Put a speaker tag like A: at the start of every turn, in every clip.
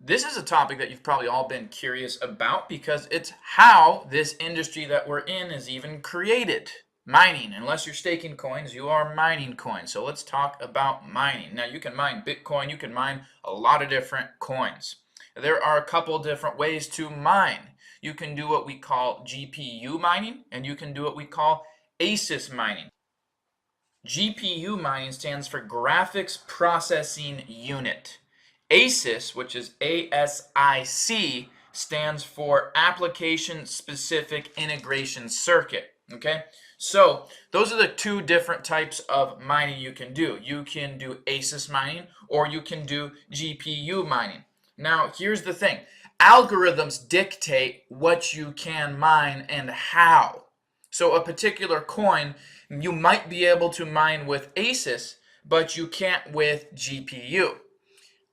A: This is a topic that you've probably all been curious about because it's how this industry that we're in is even created. Mining. Unless you're staking coins, you are mining coins. So let's talk about mining. Now, you can mine Bitcoin, you can mine a lot of different coins. There are a couple different ways to mine. You can do what we call GPU mining, and you can do what we call ASIS mining. GPU mining stands for Graphics Processing Unit. ASIS, which is ASIC, stands for Application Specific Integration Circuit. Okay, so those are the two different types of mining you can do. You can do ASIS mining or you can do GPU mining. Now, here's the thing. Algorithms dictate what you can mine and how. So a particular coin, you might be able to mine with ASIS, but you can't with GPU.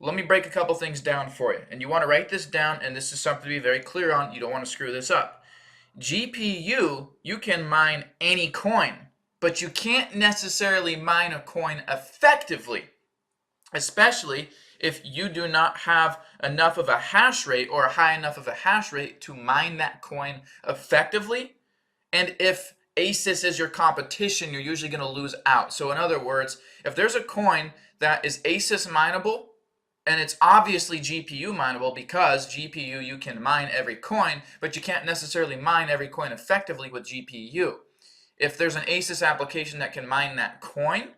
A: Let me break a couple things down for you. And you want to write this down, and this is something to be very clear on. You don't want to screw this up. GPU, you can mine any coin, but you can't necessarily mine a coin effectively, especially if you do not have enough of a hash rate or a high enough of a hash rate to mine that coin effectively. And if ASIS is your competition, you're usually going to lose out. So in other words, if there's a coin that is ASIS mineable, and it's obviously GPU mineable because GPU you can mine every coin, but you can't necessarily mine every coin effectively with GPU. If there's an ASIS application that can mine that coin,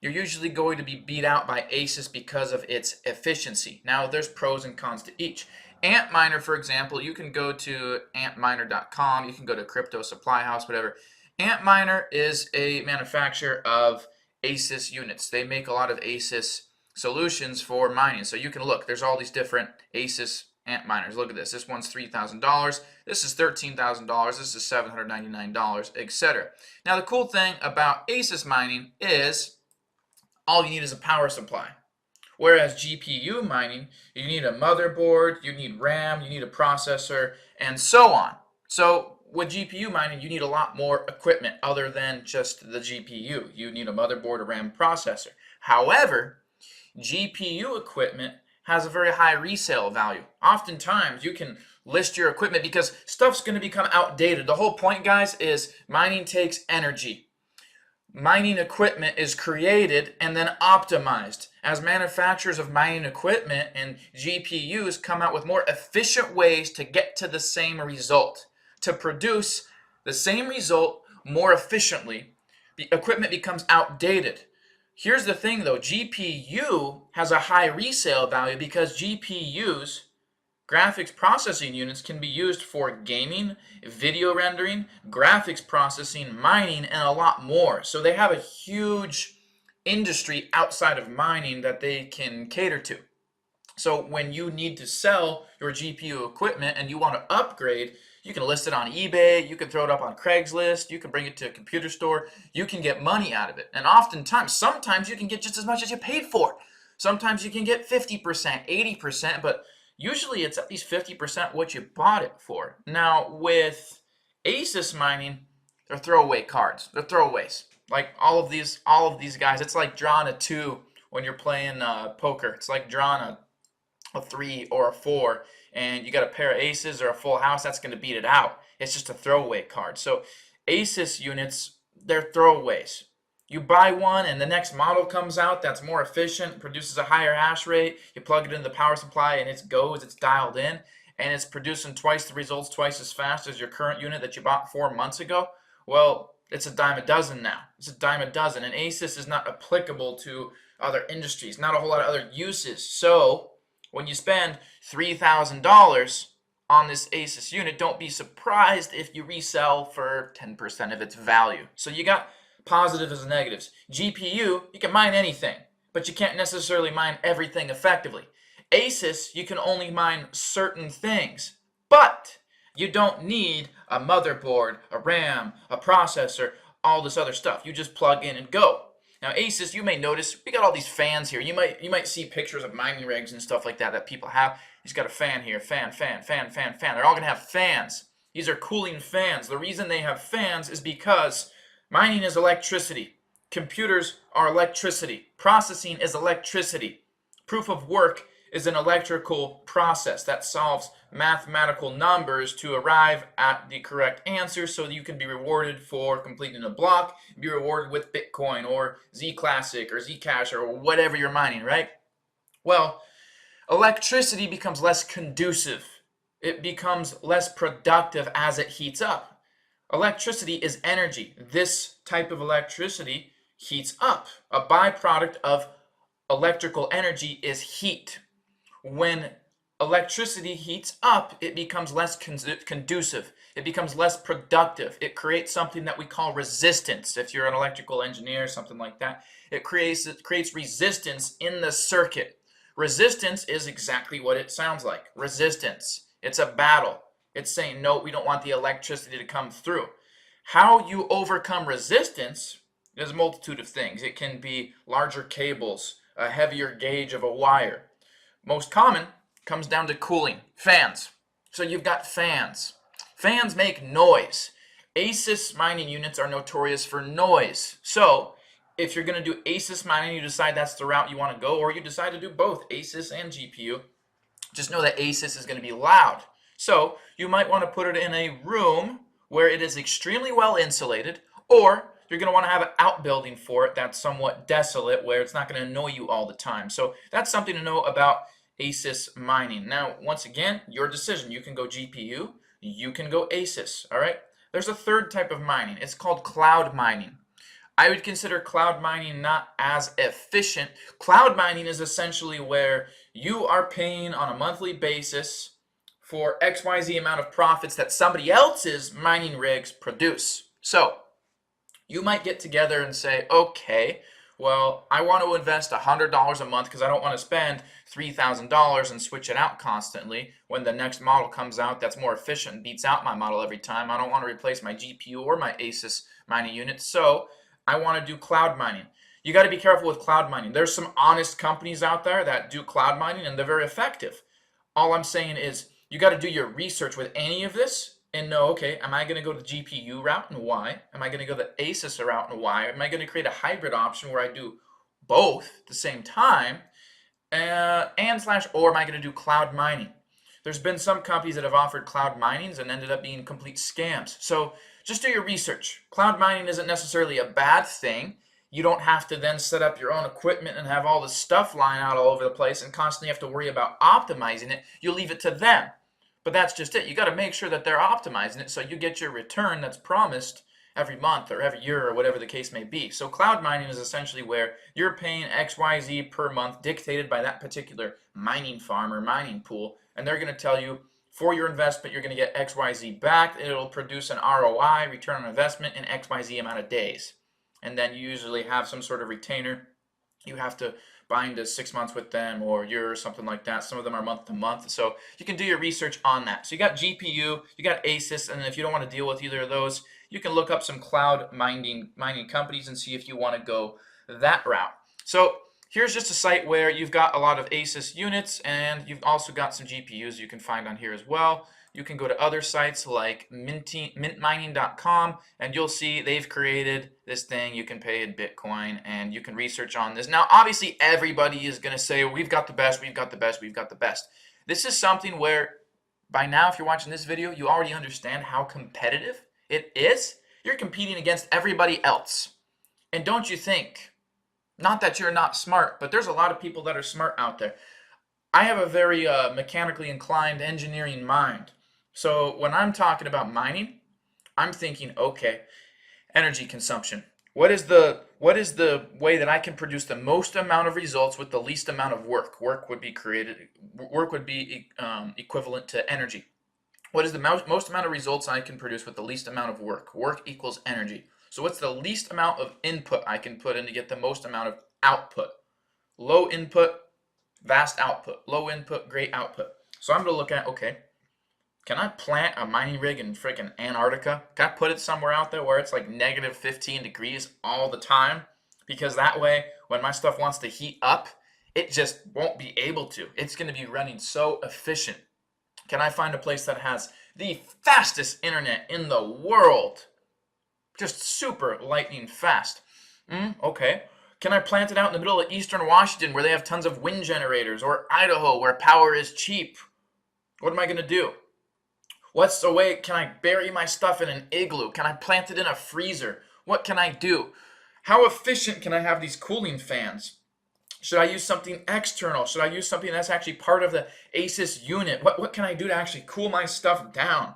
A: you're usually going to be beat out by ASIS because of its efficiency. Now, there's pros and cons to each. Antminer, for example, you can go to antminer.com, you can go to Crypto Supply House, whatever. Antminer is a manufacturer of ASIS units. They make a lot of ASIS solutions for mining. So you can look, there's all these different ASIS Antminers. Look at this. This one's $3,000. This is $13,000. This is $799, etc. Now, the cool thing about ASIS mining is all you need is a power supply. Whereas GPU mining, you need a motherboard, you need RAM, you need a processor, and so on. So with GPU mining, you need a lot more equipment other than just the GPU. You need a motherboard, a RAM, processor. However, GPU equipment has a very high resale value. Oftentimes, you can list your equipment because stuff's going to become outdated. The whole point, guys, is mining takes energy. Mining equipment is created and then optimized. As manufacturers of mining equipment and GPUs come out with more efficient ways to get to the same result, to produce the same result more efficiently, the equipment becomes outdated. Here's the thing though, GPU has a high resale value because GPUs, graphics processing units, can be used for gaming, video rendering, graphics processing, mining, and a lot more. So they have a huge industry outside of mining that they can cater to. So when you need to sell your GPU equipment and you want to upgrade, you can list it on eBay, you can throw it up on Craigslist, you can bring it to a computer store, you can get money out of it. And oftentimes, sometimes you can get just as much as you paid for. Sometimes you can get 50%, 80%, but usually it's at least 50% what you bought it for. Now with ASIS mining, they're throwaway cards. They're throwaways. Like all of these guys, it's like drawing a 2 when you're playing poker. It's like drawing a 3 or a 4, and you got a pair of aces or a full house, that's going to beat it out. It's just a throwaway card. So ASIS units, they're throwaways. You buy one and the next model comes out that's more efficient, produces a higher hash rate, you plug it into the power supply and it goes, it's dialed in, and it's producing twice the results, twice as fast as your current unit that you bought 4 months ago. Well, it's a dime a dozen now. It's a dime a dozen, and ASIS is not applicable to other industries, not a whole lot of other uses. So when you spend $3,000 on this ASIS unit, don't be surprised if you resell for 10% of its value. So you got positives and negatives. GPU, you can mine anything, but you can't necessarily mine everything effectively. ASIS, you can only mine certain things, but you don't need a motherboard, a RAM, a processor, all this other stuff. You just plug in and go. Now ASIS, you may notice, we got all these fans here. You might see pictures of mining rigs and stuff like that people have. He's got a fan here, fan. They're all gonna have fans. These are cooling fans. The reason they have fans is because mining is electricity. Computers are electricity. Processing is electricity. Proof of work is an electrical process that solves mathematical numbers to arrive at the correct answer so that you can be rewarded for completing a block, be rewarded with Bitcoin or Z Classic or Zcash or whatever you're mining, right? Well, electricity becomes less conducive. It becomes less productive as it heats up. Electricity is energy. This type of electricity heats up. A byproduct of electrical energy is heat. When electricity heats up, it becomes less conducive. It becomes less productive. It creates something that we call resistance. If you're an electrical engineer, something like that, it creates resistance in the circuit. Resistance is exactly what it sounds like. Resistance. It's a battle. It's saying, no, we don't want the electricity to come through. How you overcome resistance is a multitude of things. It can be larger cables, a heavier gauge of a wire. Most common comes down to cooling, fans. So you've got fans. Fans make noise. ASIS mining units are notorious for noise. So if you're going to do ASIS mining, you decide that's the route you want to go, or you decide to do both ASIS and GPU, just know that ASIS is going to be loud. So you might want to put it in a room where it is extremely well insulated, or you're going to want to have an outbuilding for it that's somewhat desolate where it's not going to annoy you all the time. So that's something to know about ASIS mining. Now, once again, your decision. You can go GPU, you can go ASIS, all right? There's a third type of mining. It's called cloud mining. I would consider cloud mining not as efficient. Cloud mining is essentially where you are paying on a monthly basis for XYZ amount of profits that somebody else's mining rigs produce. So you might get together and say, okay, well, I want to invest $100 a month because I don't want to spend $3,000 and switch it out constantly when the next model comes out that's more efficient and beats out my model every time. I don't want to replace my GPU or my ASIS mining unit, so I want to do cloud mining. You got to be careful with cloud mining. There's some honest companies out there that do cloud mining and they're very effective. All I'm saying is you got to do your research with any of this and know, okay, am I going to go the GPU route and why? Am I going to go the ASIS route and why? Am I going to create a hybrid option where I do both at the same time? Or am I going to do cloud mining? There's been some companies that have offered cloud minings and ended up being complete scams. So just do your research. Cloud mining isn't necessarily a bad thing. You don't have to then set up your own equipment and have all this stuff lying out all over the place and constantly have to worry about optimizing it. You leave it to them. But that's just it. You got to make sure that they're optimizing it so you get your return that's promised every month or every year or whatever the case may be. So cloud mining is essentially where you're paying XYZ per month dictated by that particular mining farm or mining pool, and they're going to tell you for your investment you're going to get XYZ back. It'll produce an ROI, return on investment, in XYZ amount of days. And then you usually have some sort of retainer. You have to bind to 6 months with them or a year or something like that. Some of them are month to month. So you can do your research on that. So you got GPU, you got ASIS, and if you don't want to deal with either of those, you can look up some cloud mining companies and see if you want to go that route. So here's just a site where you've got a lot of ASIS units and you've also got some GPUs you can find on here as well. You can go to other sites like mintmining.com and you'll see they've created this thing. You can pay in Bitcoin and you can research on this. Now, obviously, everybody is going to say, we've got the best, we've got the best, we've got the best. This is something where by now, if you're watching this video, you already understand how competitive it is. You're competing against everybody else. And don't you think, not that you're not smart, but there's a lot of people that are smart out there. I have a very mechanically inclined engineering mind. So when I'm talking about mining, I'm thinking, okay, energy consumption. What is the way that I can produce the most amount of results with the least amount of work? Work would be equivalent to energy. What is the most amount of results I can produce with the least amount of work? Work equals energy. So what's the least amount of input I can put in to get the most amount of output? Low input, vast output. Low input, great output. So I'm going to look at, okay, can I plant a mining rig in freaking Antarctica? Can I put it somewhere out there where it's like negative 15 degrees all the time? Because that way, when my stuff wants to heat up, it just won't be able to. It's going to be running so efficient. Can I find a place that has the fastest internet in the world? Just super lightning fast. Okay. Can I plant it out in the middle of eastern Washington where they have tons of wind generators, or Idaho where power is cheap? What am I going to do? What's the way? Can I bury my stuff in an igloo? Can I plant it in a freezer? What can I do? How efficient can I have these cooling fans? Should I use something external? Should I use something that's actually part of the ASUS unit? What can I do to actually cool my stuff down?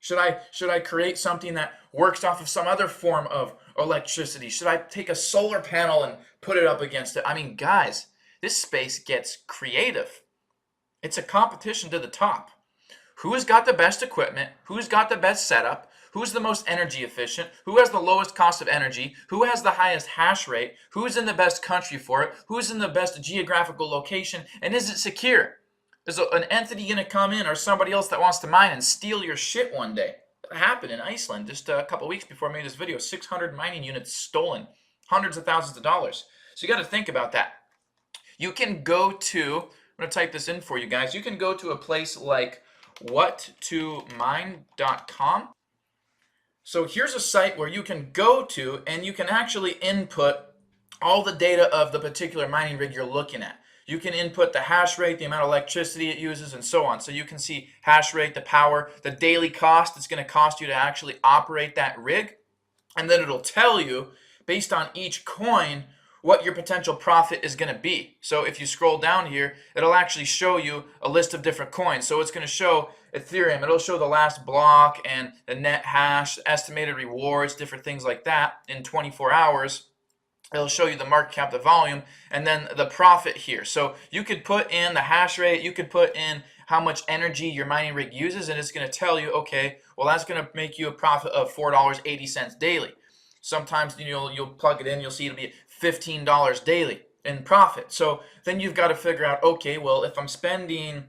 A: Should I create something that works off of some other form of electricity? Should I take a solar panel and put it up against it? I mean, guys, this space gets creative. It's a competition to the top. Who's got the best equipment? Who's got the best setup? Who's the most energy efficient? Who has the lowest cost of energy? Who has the highest hash rate? Who's in the best country for it? Who's in the best geographical location? And is it secure? Is an entity going to come in or somebody else that wants to mine and steal your shit one day? That happened in Iceland just a couple weeks before I made this video. 600 mining units stolen. Hundreds of thousands of dollars. So you got to think about that. You can go to, I'm going to type this in for you guys. You can go to a place like whattomine.com. So here's a site where you can go to and you can actually input all the data of the particular mining rig you're looking at. You can input the hash rate, the amount of electricity it uses, and so on. So you can see hash rate, the power, the daily cost it's going to cost you to actually operate that rig. And then it'll tell you, based on each coin, what your potential profit is going to be. So if you scroll down here, it'll actually show you a list of different coins. So it's going to show Ethereum, it'll show the last block and the net hash, estimated rewards, different things like that in 24 hours. It'll show you the market cap, the volume, and then the profit here. So you could put in the hash rate, you could put in how much energy your mining rig uses, and it's going to tell you, okay, well, that's going to make you a profit of $4.80 daily. Sometimes you'll plug it in, you'll see it'll be $15 daily in profit. So then you've got to figure out, okay, well, if I'm spending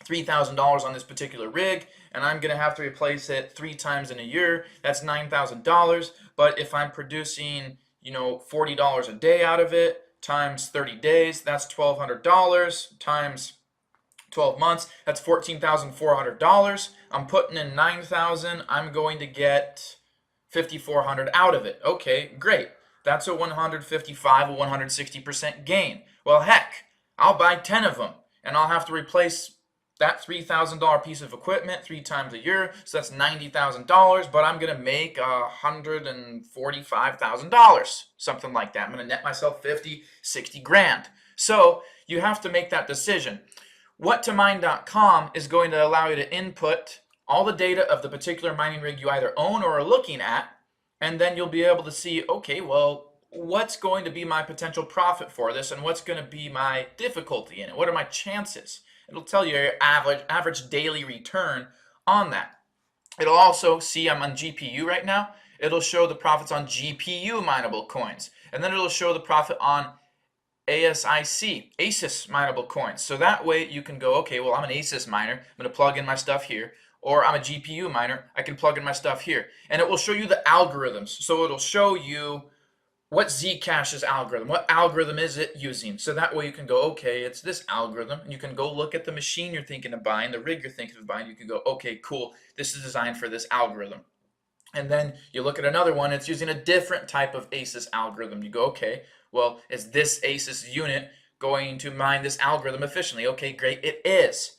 A: $3,000 on this particular rig and I'm going to have to replace it 3 times in a year, that's $9,000. But if I'm producing, $40 a day out of it times 30 days, that's $1,200 times 12 months, that's $14,400. I'm putting in $9,000. I'm going to get $5,400 out of it. Okay, great. That's a 155, a 160% gain. Well, heck, I'll buy 10 of them, and I'll have to replace that $3,000 piece of equipment 3 times a year, so that's $90,000, but I'm going to make $145,000, something like that. I'm going to net myself 50, 60 grand. So you have to make that decision. Whattomine.com is going to allow you to input all the data of the particular mining rig you either own or are looking at, and then you'll be able to see, okay, well, what's going to be my potential profit for this, and what's going to be my difficulty in it? What are my chances? It'll tell you your average daily return on that. It'll also see I'm on GPU right now. It'll show the profits on GPU mineable coins. And then it'll show the profit on ASUS mineable coins. So that way you can go, okay, well, I'm an ASUS miner. I'm going to plug in my stuff here. Or I'm a GPU miner. I can plug in my stuff here. And it will show you the algorithms. So it'll show you what Zcash's algorithm, what algorithm is it using? So that way you can go, okay, it's this algorithm, and you can go look at the machine you're thinking of buying, the rig you're thinking of buying, you can go, okay, cool, this is designed for this algorithm. And then you look at another one, it's using a different type of ASUS algorithm. You go, okay, well, is this ASUS unit going to mine this algorithm efficiently? Okay, great, it is.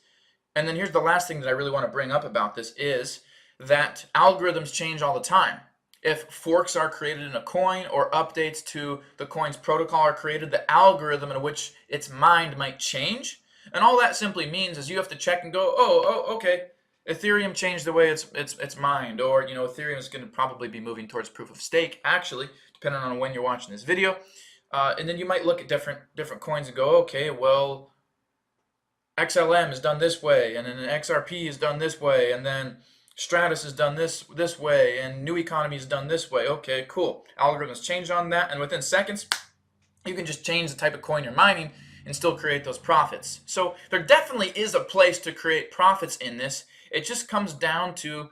A: And then here's the last thing that I really want to bring up about this is that algorithms change all the time. If forks are created in a coin or updates to the coin's protocol are created, the algorithm in which it's mined might change. And all that simply means is you have to check and go, oh, okay, Ethereum changed the way it's mined, or Ethereum is going to probably be moving towards proof of stake, actually, depending on when you're watching this video. And then you might look at different coins and go, okay, well, XLM is done this way, and then XRP is done this way, and then Stratus is done this way, and New Economy is done this way. Okay, cool. Algorithms change on that, and within seconds, you can just change the type of coin you're mining and still create those profits. So there definitely is a place to create profits in this. It just comes down to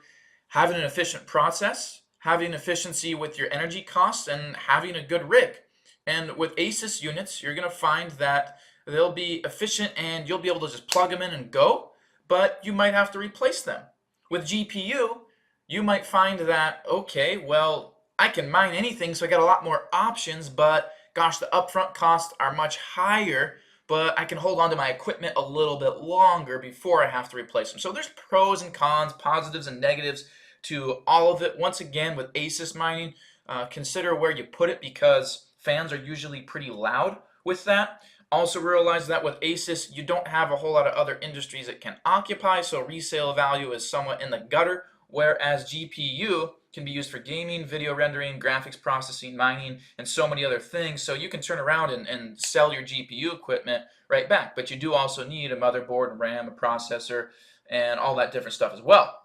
A: having an efficient process, having efficiency with your energy costs, and having a good rig. And with ASUS units, you're going to find that they'll be efficient and you'll be able to just plug them in and go, but you might have to replace them. With GPU, you might find that, okay, well, I can mine anything, so I got a lot more options, but gosh, the upfront costs are much higher, but I can hold on to my equipment a little bit longer before I have to replace them. So there's pros and cons, positives and negatives to all of it. Once again, with ASIS mining, consider where you put it because fans are usually pretty loud with that. Also realize that with ASIS, you don't have a whole lot of other industries it can occupy, so resale value is somewhat in the gutter, whereas GPU can be used for gaming, video rendering, graphics processing, mining, and so many other things. So you can turn around and sell your GPU equipment right back. But you do also need a motherboard, RAM, a processor, and all that different stuff as well.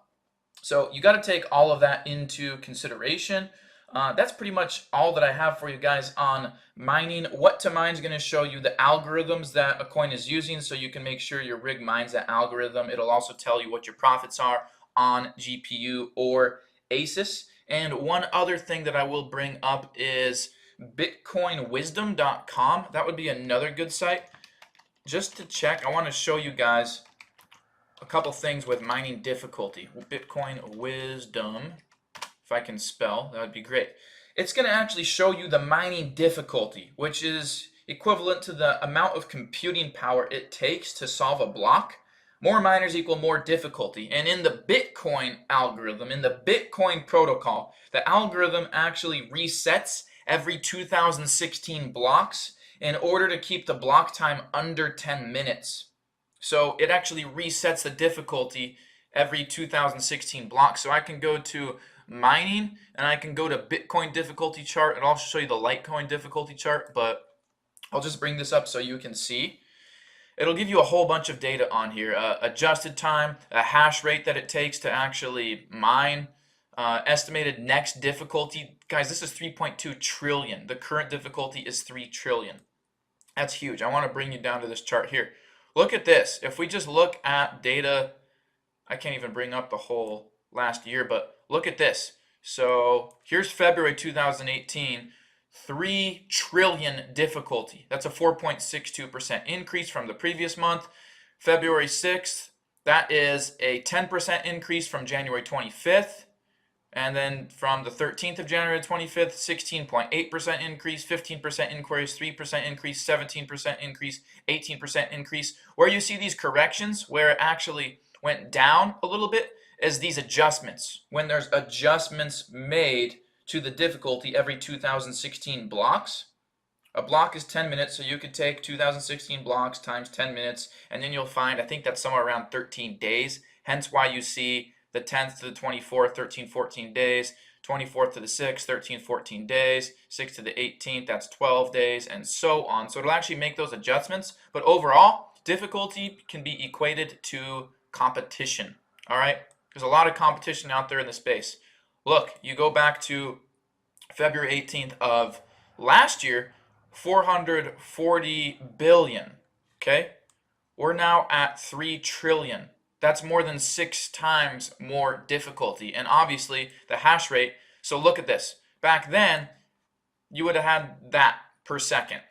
A: So you got to take all of that into consideration. That's pretty much all that I have for you guys on mining. What to Mine is going to show you the algorithms that a coin is using so you can make sure your rig mines that algorithm. It'll also tell you what your profits are on GPU or ASIS. And one other thing that I will bring up is bitcoinwisdom.com. That would be another good site. Just to check, I want to show you guys a couple things with mining difficulty. Bitcoin Wisdom, if I can spell, that would be great. It's going to actually show you the mining difficulty, which is equivalent to the amount of computing power it takes to solve a block. More miners equal more difficulty. And in the Bitcoin algorithm, in the Bitcoin protocol, the algorithm actually resets every 2016 blocks in order to keep the block time under 10 minutes. So it actually resets the difficulty every 2016 blocks. So I can go to mining and I can go to Bitcoin difficulty chart and I'll show you the Litecoin difficulty chart, but I'll just bring this up so you can see. It'll give you a whole bunch of data on here. Adjusted time, a hash rate that it takes to actually mine, estimated next difficulty. Guys, this is 3.2 trillion. The current difficulty is 3 trillion. That's huge. I want to bring you down to this chart here. Look at this. If we just look at data, I can't even bring up the whole last year, but look at this. So here's February 2018, 3 trillion difficulty. That's a 4.62% increase from the previous month. February 6th, that is a 10% increase from January 25th. And then from the 13th of January to 25th, 16.8% increase, 15% increase, 3% increase, 17% increase, 18% increase. Where you see these corrections, where it actually went down a little bit, is these adjustments. When there's adjustments made to the difficulty every 2016 blocks. A block is 10 minutes, so you could take 2016 blocks times 10 minutes, and then you'll find, I think that's somewhere around 13 days. Hence why you see the 10th to the 24th, 13, 14 days, 24th to the 6th, 13, 14 days, 6th to the 18th, that's 12 days, and so on. So it'll actually make those adjustments, but overall, difficulty can be equated to competition, all right? There's a lot of competition out there in the space. Look, you go back to February 18th of last year, 440 billion, okay? We're now at 3 trillion. That's more than 6 times more difficulty. And obviously, the hash rate, so look at this. Back then, you would have had that per second.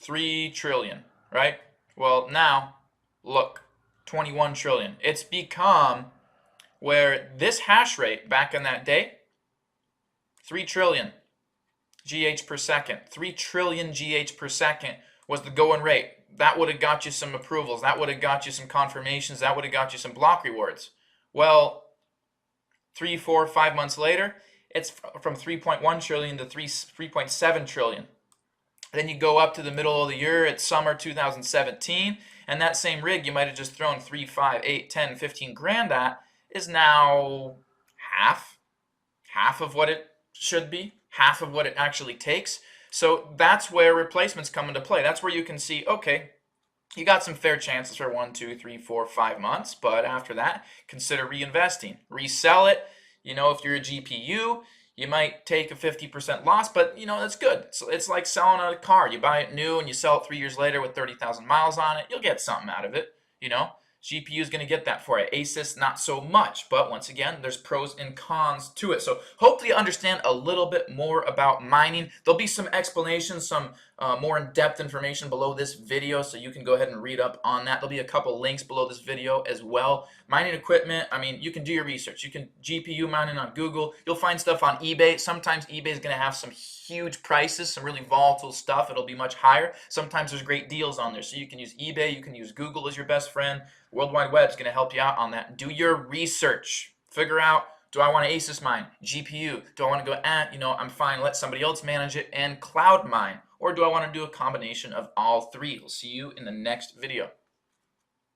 A: 3 trillion, right? Well, now, look, 21 trillion. It's become where this hash rate back in that day, 3 trillion GH per second. 3 trillion GH per second was the going rate. That would have got you some approvals. That would have got you some confirmations. That would have got you some block rewards. Well, 3, 4, 5 months later, it's from 3.1 trillion to 3.7 trillion. Then you go up to the middle of the year, it's summer 2017, and that same rig you might have just thrown 3, 5, 8, 10, 15 grand at is now half of what it should be, half of what it actually takes. So that's where replacements come into play. That's where you can see, okay, you got some fair chances for 1, 2, 3, 4, 5 months, but after that, consider reinvesting. Resell it. You know, if you're a GPU, you might take a 50% loss, but you know, that's good. So it's like selling a car. You buy it new and you sell it 3 years later with 30,000 miles on it. You'll get something out of it, you know. GPU is going to get that for you. ASUS, not so much. But once again, there's pros and cons to it. So hopefully you understand a little bit more about mining. There'll be some explanations, some more in-depth information below this video, so you can go ahead and read up on that. There'll be a couple links below this video as well. Mining equipment, I mean, you can do your research. You can GPU mining on Google. You'll find stuff on eBay. Sometimes eBay is going to have some huge prices, some really volatile stuff. It'll be much higher. Sometimes there's great deals on there. So you can use eBay. You can use Google as your best friend. World Wide Web is going to help you out on that. Do your research. Figure out, do I want to ASUS mine? GPU? Do I want to go, I'm fine, let somebody else manage it and cloud mine? Or do I want to do a combination of all three? We'll see you in the next video.